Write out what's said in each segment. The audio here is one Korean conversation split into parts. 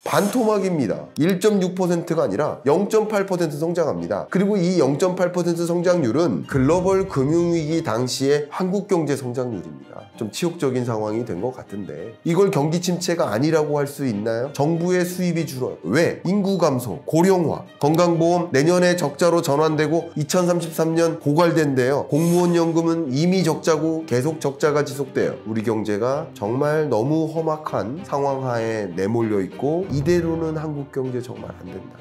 반토막입니다. 1.6%가 아니라 0.8% 성장합니다. 그리고 이 0.8% 성장률은 글로벌 금융위기 당시의 한국 경제 성장률입니다. 좀 치욕적인 상황이 된 것 같은데 이걸 경기 침체가 아니라고 할 수 있나요? 정부의 수입이 줄어요. 왜? 인구 감소, 고령화, 건강보험 내년에 적자로 전환되고 2033년 고갈된대요. 공무원 연금은 이미 적자고 계속 적자가 지속돼요. 우리 경제가 정말 너무 험악한 상황 하에 내몰려 있고 이대로는 한국 경제 정말 안 된다.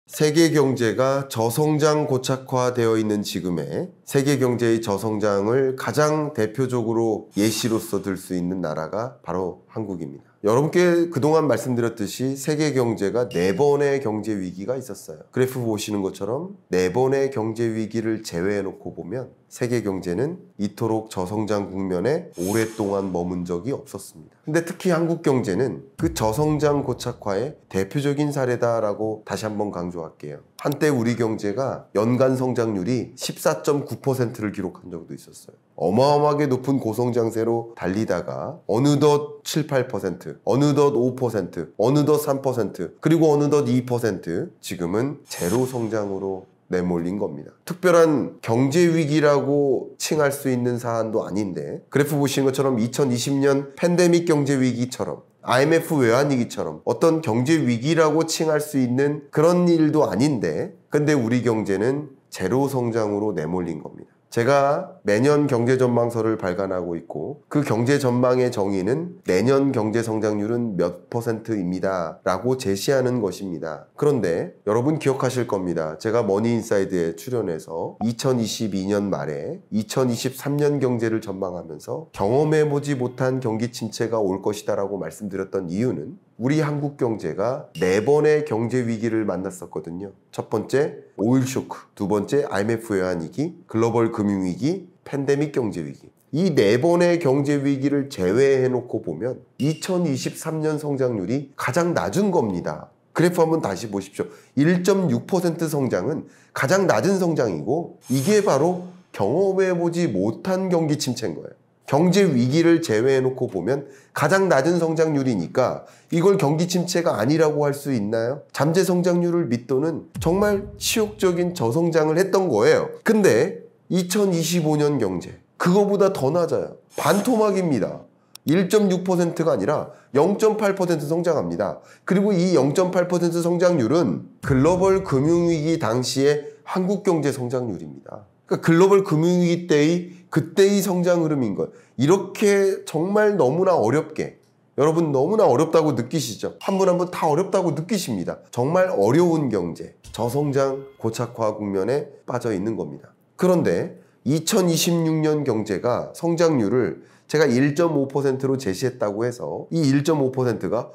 세계 경제가 저성장 고착화되어 있는 지금에 세계 경제의 저성장을 가장 대표적으로 예시로서 들 수 있는 나라가 바로 한국입니다. 여러분께 그동안 말씀드렸듯이 세계 경제가 4번의 경제 위기가 있었어요. 그래프 보시는 것처럼 4번의 경제 위기를 제외해 놓고 보면 세계 경제는 이토록 저성장 국면에 오랫동안 머문 적이 없었습니다. 근데 특히 한국 경제는 그 저성장 고착화의 대표적인 사례다라고 다시 한번 강조할게요. 한때 우리 경제가 연간 성장률이 14.9%를 기록한 적도 있었어요. 어마어마하게 높은 고성장세로 달리다가 어느덧 7, 8%, 어느덧 5%, 어느덧 3%, 그리고 어느덧 2%, 지금은 제로 성장으로 내몰린 겁니다. 특별한 경제 위기라고 칭할 수 있는 사안도 아닌데 그래프 보시는 것처럼 2020년 팬데믹 경제 위기처럼 IMF 외환위기처럼 어떤 경제 위기라고 칭할 수 있는 그런 일도 아닌데 근데 우리 경제는 제로 성장으로 내몰린 겁니다. 제가 매년 경제 전망서를 발간하고 있고 그 경제 전망의 정의는 내년 경제 성장률은 몇 %입니다 라고 제시하는 것입니다. 그런데 여러분 기억하실 겁니다. 제가 머니인사이드에 출연해서 2022년 말에 2023년 경제를 전망하면서 경험해보지 못한 경기 침체가 올 것이다 라고 말씀드렸던 이유는 우리 한국 경제가 4번의 경제 위기를 만났었거든요. 첫 번째 오일 쇼크, 두 번째 IMF 외환위기, 글로벌 금융위기, 팬데믹 경제 위기. 이 4번의 경제 위기를 제외해 놓고 보면 2023년 성장률이 가장 낮은 겁니다. 그래프 한번 다시 보십시오. 1.6% 성장은 가장 낮은 성장이고 이게 바로 경험해보지 못한 경기 침체인 거예요. 경제 위기를 제외해 놓고 보면 가장 낮은 성장률이니까 이걸 경기 침체가 아니라고 할 수 있나요? 잠재 성장률을 밑도는 정말 치욕적인 저성장을 했던 거예요. 근데 2025년 경제 그거보다 더 낮아요. 반토막입니다. 1.6%가 아니라 0.8% 성장합니다. 그리고 이 0.8% 성장률은 글로벌 금융위기 당시의 한국 경제 성장률입니다. 그러니까 글로벌 금융위기 그때의 성장 흐름인 거예요. 이렇게 정말 너무나 어렵게 여러분 너무나 어렵다고 느끼시죠? 한 분 한 분 다 어렵다고 느끼십니다. 정말 어려운 경제, 저성장 고착화 국면에 빠져 있는 겁니다. 그런데 2026년 경제가 성장률을 제가 1.5%로 제시했다고 해서 이 1.5%가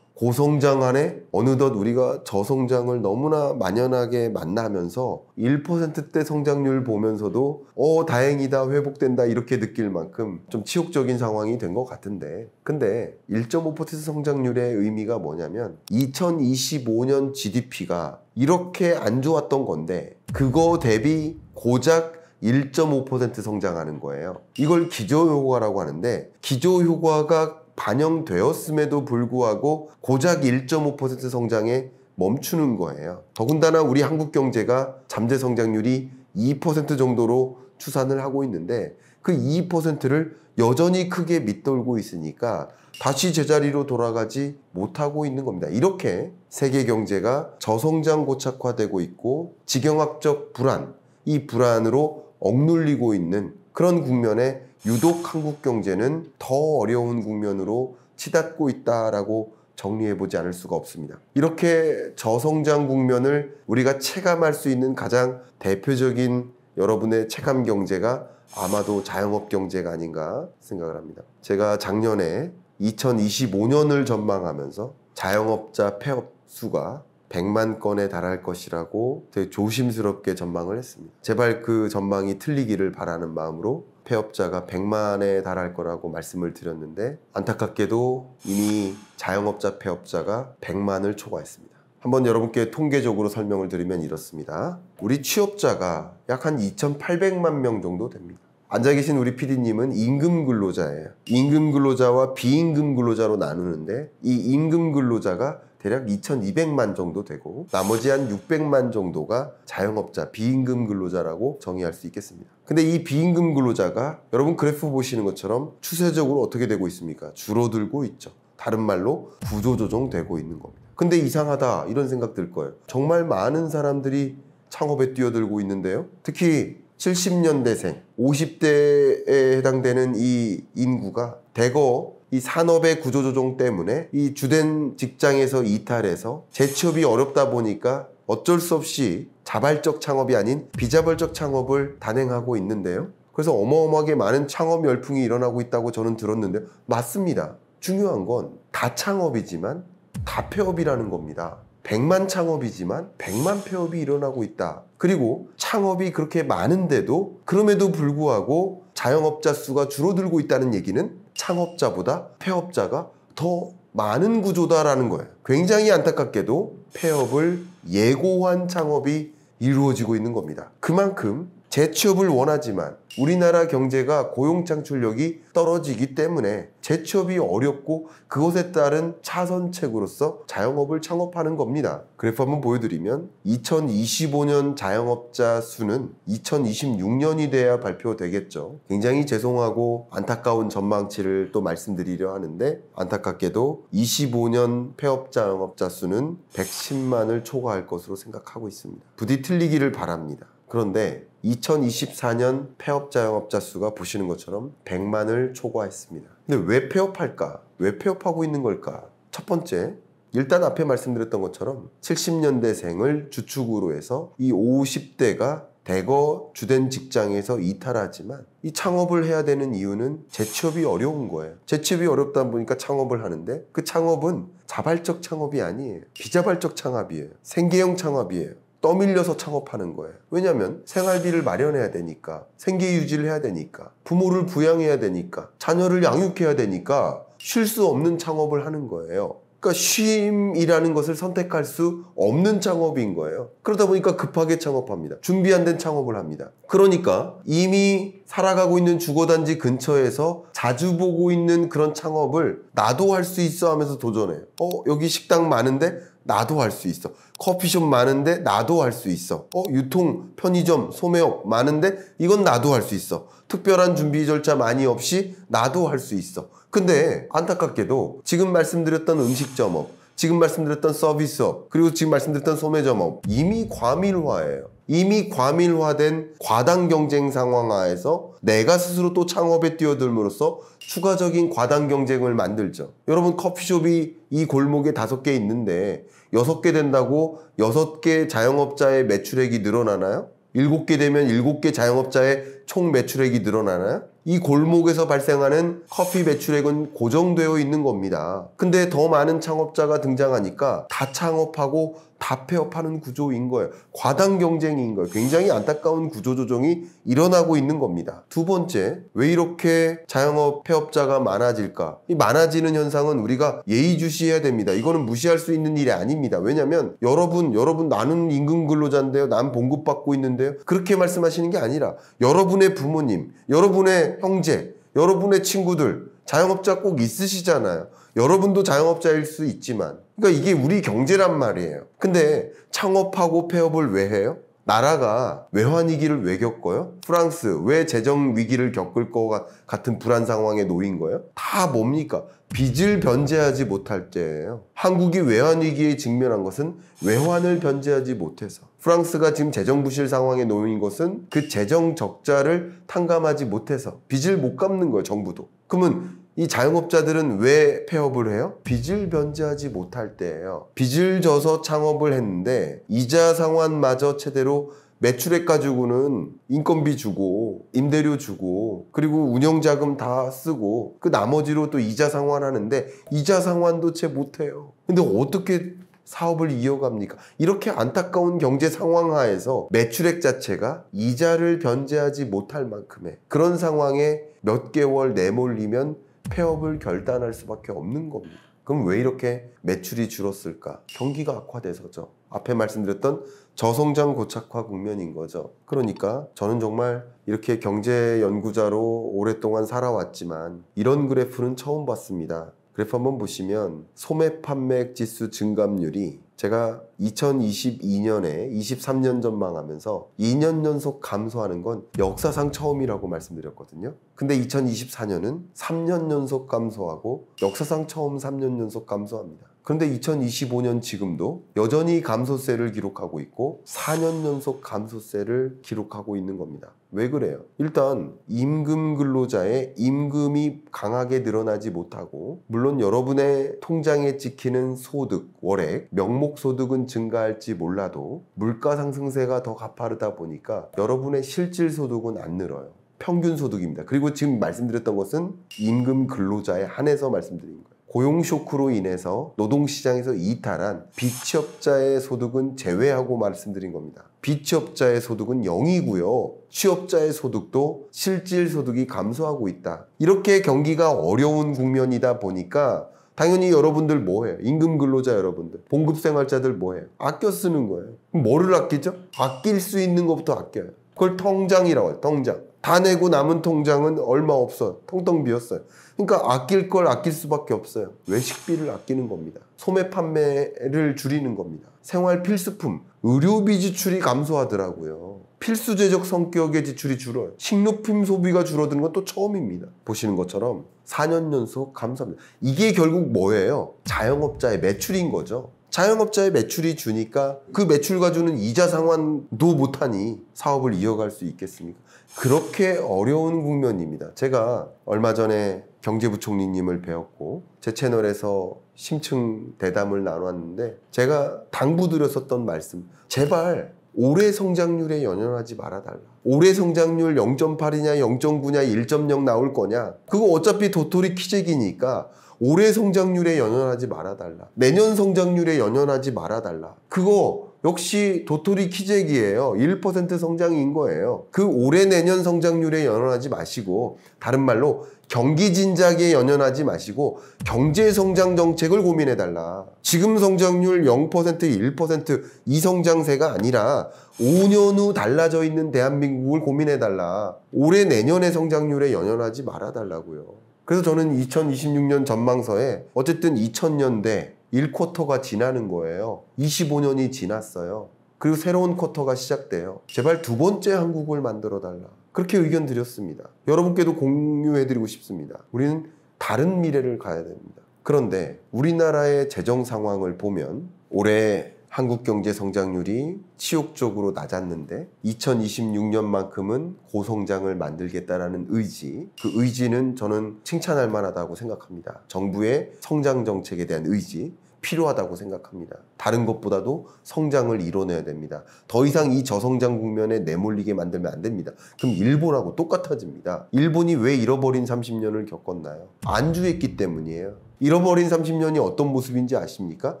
고성장 안에 어느덧 우리가 저성장을 너무나 만연하게 만나면서 1%대 성장률 보면서도 다행이다 회복된다 이렇게 느낄 만큼 좀 치욕적인 상황이 된 것 같은데 근데 1.5% 성장률의 의미가 뭐냐면 2025년 GDP가 이렇게 안 좋았던 건데 그거 대비 고작 1.5% 성장하는 거예요. 이걸 기저효과라고 하는데 기저효과가 반영되었음에도 불구하고 고작 1.5% 성장에 멈추는 거예요. 더군다나 우리 한국 경제가 잠재 성장률이 2% 정도로 추산을 하고 있는데 그 2%를 여전히 크게 밑돌고 있으니까 다시 제자리로 돌아가지 못하고 있는 겁니다. 이렇게 세계 경제가 저성장 고착화되고 있고 지경학적 불안, 이 불안으로 억눌리고 있는 그런 국면에 유독 한국 경제는 더 어려운 국면으로 치닫고 있다라고 정리해보지 않을 수가 없습니다. 이렇게 저성장 국면을 우리가 체감할 수 있는 가장 대표적인 여러분의 체감 경제가 아마도 자영업 경제가 아닌가 생각을 합니다. 제가 작년에 2025년을 전망하면서 자영업자 폐업 수가 100만 건에 달할 것이라고 되게 조심스럽게 전망을 했습니다. 제발 그 전망이 틀리기를 바라는 마음으로 폐업자가 100만에 달할 거라고 말씀을 드렸는데 안타깝게도 이미 자영업자 폐업자가 100만을 초과했습니다. 한번 여러분께 통계적으로 설명을 드리면 이렇습니다. 우리 취업자가 약 한 2,800만 명 정도 됩니다. 앉아 계신 우리 PD님은 임금 근로자예요. 임금 근로자와 비임금 근로자로 나누는데 이 임금 근로자가 대략 2,200만 정도 되고 나머지 한 600만 정도가 자영업자, 비임금 근로자라고 정의할 수 있겠습니다. 근데 이 비임금 근로자가 여러분 그래프 보시는 것처럼 추세적으로 어떻게 되고 있습니까? 줄어들고 있죠. 다른 말로 구조조정되고 있는 겁니다. 근데 이상하다 이런 생각 들 거예요. 정말 많은 사람들이 창업에 뛰어들고 있는데요. 특히 70년대생, 50대에 해당되는 이 인구가 대거 이 산업의 구조조정 때문에 이 주된 직장에서 이탈해서 재취업이 어렵다 보니까 어쩔 수 없이 자발적 창업이 아닌 비자발적 창업을 단행하고 있는데요. 그래서 어마어마하게 많은 창업 열풍이 일어나고 있다고 저는 들었는데 맞습니다. 중요한 건 다 창업이지만 다 폐업이라는 겁니다. 100만 창업이지만 100만 폐업이 일어나고 있다. 그리고 창업이 그렇게 많은데도 그럼에도 불구하고 자영업자 수가 줄어들고 있다는 얘기는 창업자보다 폐업자가 더 많은 구조다라는 거예요. 굉장히 안타깝게도 폐업을 예고한 창업이 이루어지고 있는 겁니다. 그만큼 재취업을 원하지만 우리나라 경제가 고용 창출력이 떨어지기 때문에 재취업이 어렵고 그것에 따른 차선책으로서 자영업을 창업하는 겁니다. 그래프 한번 보여드리면 2025년 자영업자 수는 2026년이 돼야 발표되겠죠. 굉장히 죄송하고 안타까운 전망치를 또 말씀드리려 하는데 안타깝게도 25년 폐업 자영업자 수는 110만을 초과할 것으로 생각하고 있습니다. 부디 틀리기를 바랍니다. 그런데 2024년 폐업 자영업자 수가 보시는 것처럼 100만을 초과했습니다. 근데 왜 폐업할까? 왜 폐업하고 있는 걸까? 첫 번째, 일단 앞에 말씀드렸던 것처럼 70년대생을 주축으로 해서 이 50대가 대거 주된 직장에서 이탈하지만 이 창업을 해야 되는 이유는 재취업이 어려운 거예요. 재취업이 어렵다 보니까 창업을 하는데 그 창업은 자발적 창업이 아니에요. 비자발적 창업이에요. 생계형 창업이에요. 떠밀려서 창업하는 거예요. 왜냐하면 생활비를 마련해야 되니까, 생계 유지를 해야 되니까, 부모를 부양해야 되니까, 자녀를 양육해야 되니까 쉴 수 없는 창업을 하는 거예요. 그러니까 쉼이라는 것을 선택할 수 없는 창업인 거예요. 그러다 보니까 급하게 창업합니다. 준비 안 된 창업을 합니다. 그러니까 이미 살아가고 있는 주거단지 근처에서 자주 보고 있는 그런 창업을 나도 할 수 있어 하면서 도전해요. 여기 식당 많은데 나도 할 수 있어. 커피숍 많은데 나도 할 수 있어. 유통, 편의점, 소매업 많은데 이건 나도 할 수 있어. 특별한 준비 절차 많이 없이 나도 할 수 있어. 근데 안타깝게도 지금 말씀드렸던 음식점업, 지금 말씀드렸던 서비스업, 그리고 지금 말씀드렸던 소매점업 이미 과밀화예요. 이미 과밀화된 과당 경쟁 상황 하에서 내가 스스로 또 창업에 뛰어들므로써 추가적인 과당 경쟁을 만들죠. 여러분 커피숍이 이 골목에 5개 있는데 6개 된다고 6개 자영업자의 매출액이 늘어나나요? 7개 되면 7개 자영업자의 총 매출액이 늘어나나요? 이 골목에서 발생하는 커피 매출액은 고정되어 있는 겁니다. 근데 더 많은 창업자가 등장하니까 다 창업하고 다 폐업하는 구조인 거예요. 과당 경쟁인 거예요. 굉장히 안타까운 구조조정이 일어나고 있는 겁니다. 두 번째, 왜 이렇게 자영업 폐업자가 많아질까? 이 많아지는 현상은 우리가 예의주시해야 됩니다. 이거는 무시할 수 있는 일이 아닙니다. 왜냐면 여러분 나는 임금 근로자인데요. 난 봉급받고 있는데요. 그렇게 말씀하시는 게 아니라 여러분의 부모님, 여러분의 형제, 여러분의 친구들 자영업자 꼭 있으시잖아요. 여러분도 자영업자일 수 있지만 그러니까 이게 우리 경제란 말이에요. 근데 창업하고 폐업을 왜 해요? 나라가 외환위기를 왜 겪어요? 프랑스 왜 재정위기를 겪을 것 같은 불안 상황에 놓인 거예요? 다 뭡니까? 빚을 변제하지 못할 때예요. 한국이 외환위기에 직면한 것은 외환을 변제하지 못해서 프랑스가 지금 재정부실 상황에 놓인 것은 그 재정 적자를 탕감하지 못해서 빚을 못 갚는 거예요. 정부도. 그러면 이 자영업자들은 왜 폐업을 해요? 빚을 변제하지 못할 때예요. 빚을 져서 창업을 했는데 이자 상환마저 제대로 매출액 가지고는 인건비 주고 임대료 주고 그리고 운영자금 다 쓰고 그 나머지로 또 이자 상환하는데 이자 상환도 채 못해요. 근데 어떻게 사업을 이어갑니까? 이렇게 안타까운 경제 상황 하에서 매출액 자체가 이자를 변제하지 못할 만큼의 그런 상황에 몇 개월 내몰리면 폐업을 결단할 수밖에 없는 겁니다. 그럼 왜 이렇게 매출이 줄었을까? 경기가 악화돼서죠. 앞에 말씀드렸던 저성장 고착화 국면인 거죠. 그러니까 저는 정말 이렇게 경제 연구자로 오랫동안 살아왔지만 이런 그래프는 처음 봤습니다. 그래프 한번 보시면 소매 판매액 지수 증감률이 제가 2022년에 23년 전망하면서 2년 연속 감소하는 건 역사상 처음이라고 말씀드렸거든요. 근데 2024년은 3년 연속 감소하고 역사상 처음 3년 연속 감소합니다. 그런데 2025년 지금도 여전히 감소세를 기록하고 있고 4년 연속 감소세를 기록하고 있는 겁니다. 왜 그래요? 일단 임금 근로자의 임금이 강하게 늘어나지 못하고 물론 여러분의 통장에 찍히는 소득, 월액, 명목소득은 증가할지 몰라도 물가 상승세가 더 가파르다 보니까 여러분의 실질 소득은 안 늘어요. 평균 소득입니다. 그리고 지금 말씀드렸던 것은 임금 근로자에 한해서 말씀드린 거예요. 고용 쇼크로 인해서 노동시장에서 이탈한 비취업자의 소득은 제외하고 말씀드린 겁니다. 비취업자의 소득은 0이고요. 취업자의 소득도 실질 소득이 감소하고 있다. 이렇게 경기가 어려운 국면이다 보니까 당연히 여러분들 뭐해요? 임금 근로자 여러분들, 봉급생활자들 뭐해요? 아껴 쓰는 거예요. 그럼 뭐를 아끼죠? 아낄 수 있는 것부터 아껴요. 그걸 통장이라고 해요. 통장. 다 내고 남은 통장은 얼마 없어요. 텅텅 비었어요. 그러니까 아낄 걸 아낄 수밖에 없어요. 외식비를 아끼는 겁니다. 소매 판매를 줄이는 겁니다. 생활 필수품, 의료비 지출이 감소하더라고요. 필수재적 성격의 지출이 줄어요. 식료품 소비가 줄어드는 건 또 처음입니다. 보시는 것처럼 4년 연속 감소합니다. 이게 결국 뭐예요? 자영업자의 매출인 거죠. 자영업자의 매출이 주니까 그 매출 가지고는 이자 상환도 못하니 사업을 이어갈 수 있겠습니까? 그렇게 어려운 국면입니다. 제가 얼마 전에 경제부총리님을 배웠고 제 채널에서 심층 대담을 나눴는데 제가 당부드렸었던 말씀, 제발 올해 성장률에 연연하지 말아달라. 올해 성장률 0.8이냐 0.9냐 1.0 나올 거냐, 그거 어차피 도토리 키재기니까 올해 성장률에 연연하지 말아달라. 내년 성장률에 연연하지 말아달라. 그거 역시 도토리 키재기예요. 1% 성장인 거예요. 그 올해 내년 성장률에 연연하지 마시고, 다른 말로 경기 진작에 연연하지 마시고 경제 성장 정책을 고민해달라. 지금 성장률 0%, 1% 이 성장세가 아니라 5년 후 달라져 있는 대한민국을 고민해달라. 올해 내년의 성장률에 연연하지 말아달라고요. 그래서 저는 2026년 전망서에 어쨌든 2000년대 1쿼터가 지나는 거예요. 25년이 지났어요. 그리고 새로운 쿼터가 시작돼요. 제발 두 번째 한국을 만들어달라. 그렇게 의견 드렸습니다. 여러분께도 공유해드리고 싶습니다. 우리는 다른 미래를 가야 됩니다. 그런데 우리나라의 재정 상황을 보면 올해 한국 경제 성장률이 치욕적으로 낮았는데 2026년만큼은 고성장을 만들겠다라는 의지, 그 의지는 저는 칭찬할 만하다고 생각합니다. 정부의 성장 정책에 대한 의지, 필요하다고 생각합니다. 다른 것보다도 성장을 이뤄내야 됩니다. 더 이상 이 저성장 국면에 내몰리게 만들면 안 됩니다. 그럼 일본하고 똑같아집니다. 일본이 왜 잃어버린 30년을 겪었나요? 안주했기 때문이에요. 잃어버린 30년이 어떤 모습인지 아십니까?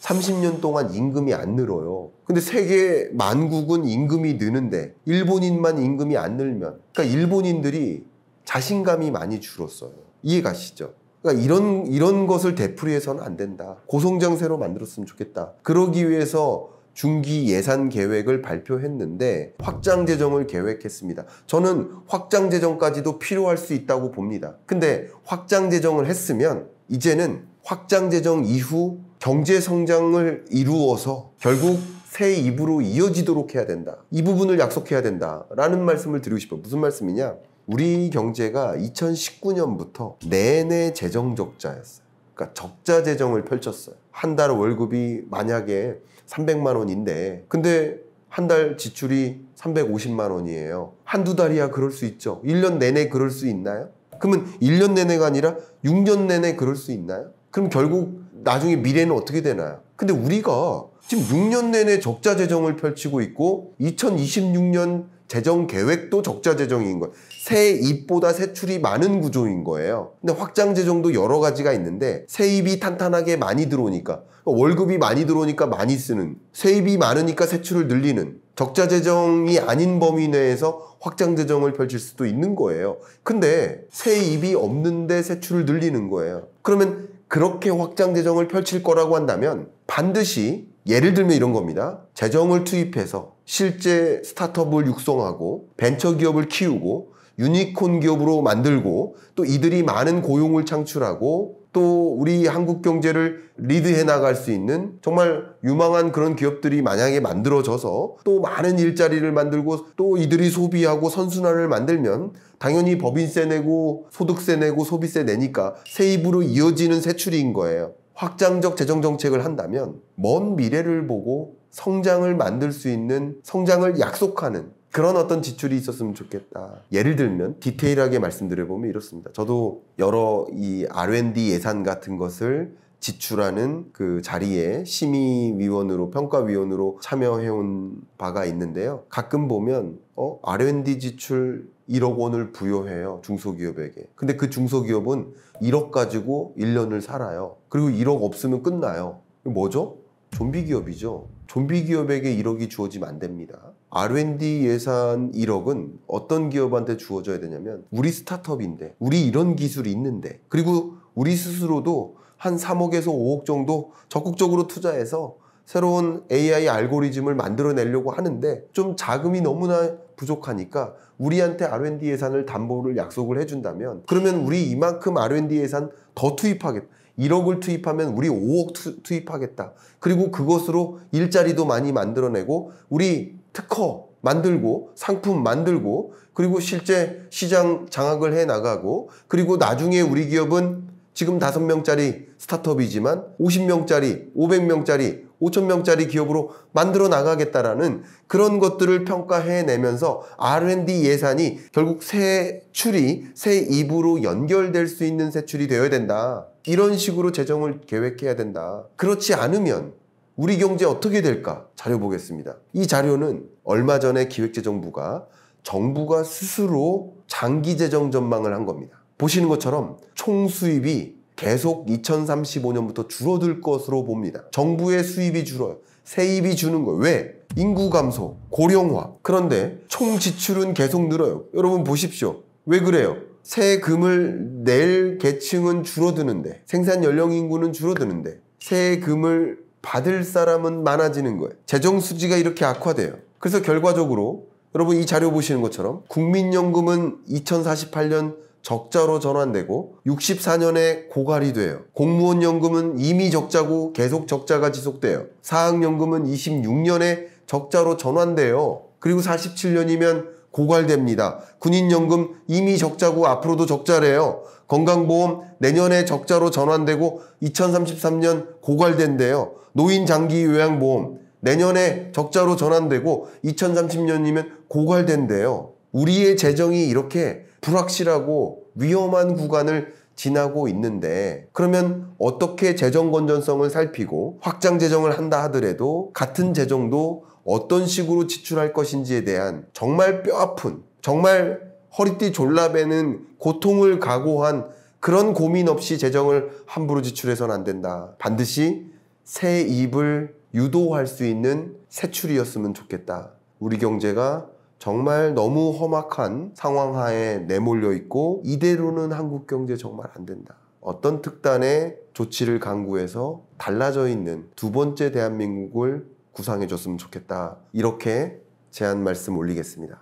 30년 동안 임금이 안 늘어요. 근데 세계 만국은 임금이 느는데 일본인만 임금이 안 늘면, 그러니까 일본인들이 자신감이 많이 줄었어요. 이해 가시죠? 그러니까 이런 것을 되풀이해서는 안 된다. 고성장세로 만들었으면 좋겠다. 그러기 위해서 중기 예산 계획을 발표했는데 확장 재정을 계획했습니다. 저는 확장 재정까지도 필요할 수 있다고 봅니다. 근데 확장 재정을 했으면 이제는 확장 재정 이후 경제 성장을 이루어서 결국 새 입으로 이어지도록 해야 된다. 이 부분을 약속해야 된다라는 말씀을 드리고 싶어요. 무슨 말씀이냐? 우리 경제가 2019년부터 내내 재정 적자였어요. 그러니까 적자 재정을 펼쳤어요. 한 달 월급이 만약에 300만 원인데 근데 한 달 지출이 350만 원이에요. 한두 달이야 그럴 수 있죠. 1년 내내 그럴 수 있나요? 그러면 1년 내내가 아니라 6년 내내 그럴 수 있나요? 그럼 결국 나중에 미래는 어떻게 되나요? 근데 우리가 지금 6년 내내 적자 재정을 펼치고 있고 2026년 재정 계획도 적자 재정인 거예요. 세입보다 세출이 많은 구조인 거예요. 근데 확장 재정도 여러 가지가 있는데 세입이 탄탄하게 많이 들어오니까, 월급이 많이 들어오니까 많이 쓰는, 세입이 많으니까 세출을 늘리는 적자 재정이 아닌 범위 내에서 확장 재정을 펼칠 수도 있는 거예요. 근데 세입이 없는데 세출을 늘리는 거예요. 그러면 그렇게 확장 재정을 펼칠 거라고 한다면 반드시 예를 들면 이런 겁니다. 재정을 투입해서 실제 스타트업을 육성하고 벤처기업을 키우고 유니콘 기업으로 만들고 또 이들이 많은 고용을 창출하고 또 우리 한국 경제를 리드해 나갈 수 있는 정말 유망한 그런 기업들이 만약에 만들어져서 또 많은 일자리를 만들고 또 이들이 소비하고 선순환을 만들면 당연히 법인세 내고 소득세 내고 소비세 내니까 세입으로 이어지는 세출인 거예요. 확장적 재정 정책을 한다면 먼 미래를 보고 성장을 만들 수 있는, 성장을 약속하는 그런 어떤 지출이 있었으면 좋겠다. 예를 들면 디테일하게 말씀드려보면 이렇습니다. 저도 여러 이 R&D 예산 같은 것을 지출하는 그 자리에 심의위원으로, 평가위원으로 참여해온 바가 있는데요. 가끔 보면 R&D 지출 1억 원을 부여해요. 중소기업에게. 근데 그 중소기업은 1억 가지고 1년을 살아요. 그리고 1억 없으면 끝나요. 뭐죠? 좀비 기업이죠. 좀비 기업에게 1억이 주어지면 안 됩니다. R&D 예산 1억은 어떤 기업한테 주어져야 되냐면 우리 스타트업인데, 우리 이런 기술이 있는데, 그리고 우리 스스로도 한 3억에서 5억 정도 적극적으로 투자해서 새로운 AI 알고리즘을 만들어내려고 하는데 좀 자금이 너무나 부족하니까 우리한테 R&D 예산을 담보를 약속을 해준다면, 그러면 우리 이만큼 R&D 예산 더 투입하겠다. 1억을 투입하면 우리 5억 투입하겠다. 그리고 그것으로 일자리도 많이 만들어내고 우리 특허 만들고 상품 만들고 그리고 실제 시장 장악을 해 나가고, 그리고 나중에 우리 기업은 지금 5명짜리 스타트업이지만 50명짜리, 500명짜리, 5,000명짜리 기업으로 만들어 나가겠다라는 그런 것들을 평가해내면서 R&D 예산이 결국 세출이, 세입으로 연결될 수 있는 세출이 되어야 된다. 이런 식으로 재정을 계획해야 된다. 그렇지 않으면 우리 경제 어떻게 될까? 자료 보겠습니다. 이 자료는 얼마 전에 기획재정부가 정부가 스스로 장기재정 전망을 한 겁니다. 보시는 것처럼 총 수입이 계속 2035년부터 줄어들 것으로 봅니다. 정부의 수입이 줄어요. 세입이 주는 거예요. 왜? 인구 감소, 고령화. 그런데 총 지출은 계속 늘어요. 여러분 보십시오. 왜 그래요? 세금을 낼 계층은 줄어드는데, 생산 연령 인구는 줄어드는데 세금을 받을 사람은 많아지는 거예요. 재정 수지가 이렇게 악화돼요. 그래서 결과적으로 여러분 이 자료 보시는 것처럼 국민연금은 2048년 적자로 전환되고 64년에 고갈이 돼요. 공무원 연금은 이미 적자고 계속 적자가 지속돼요. 사학연금은 26년에 적자로 전환돼요. 그리고 47년이면 고갈됩니다. 군인연금 이미 적자고 앞으로도 적자래요. 건강보험 내년에 적자로 전환되고 2033년 고갈된대요. 노인장기요양보험 내년에 적자로 전환되고 2030년이면 고갈된대요. 우리의 재정이 이렇게 불확실하고 위험한 구간을 지나고 있는데, 그러면 어떻게 재정 건전성을 살피고 확장 재정을 한다 하더라도 같은 재정도 어떤 식으로 지출할 것인지에 대한 정말 뼈아픈, 정말 허리띠 졸라매는 고통을 각오한 그런 고민 없이 재정을 함부로 지출해서는 안 된다. 반드시 세입을 유도할 수 있는 세출이었으면 좋겠다. 우리 경제가 정말 너무 험악한 상황 하에 내몰려 있고 이대로는 한국 경제 정말 안 된다. 어떤 특단의 조치를 강구해서 달라져 있는 두 번째 대한민국을 구상해 줬으면 좋겠다. 이렇게 제안 말씀 올리겠습니다.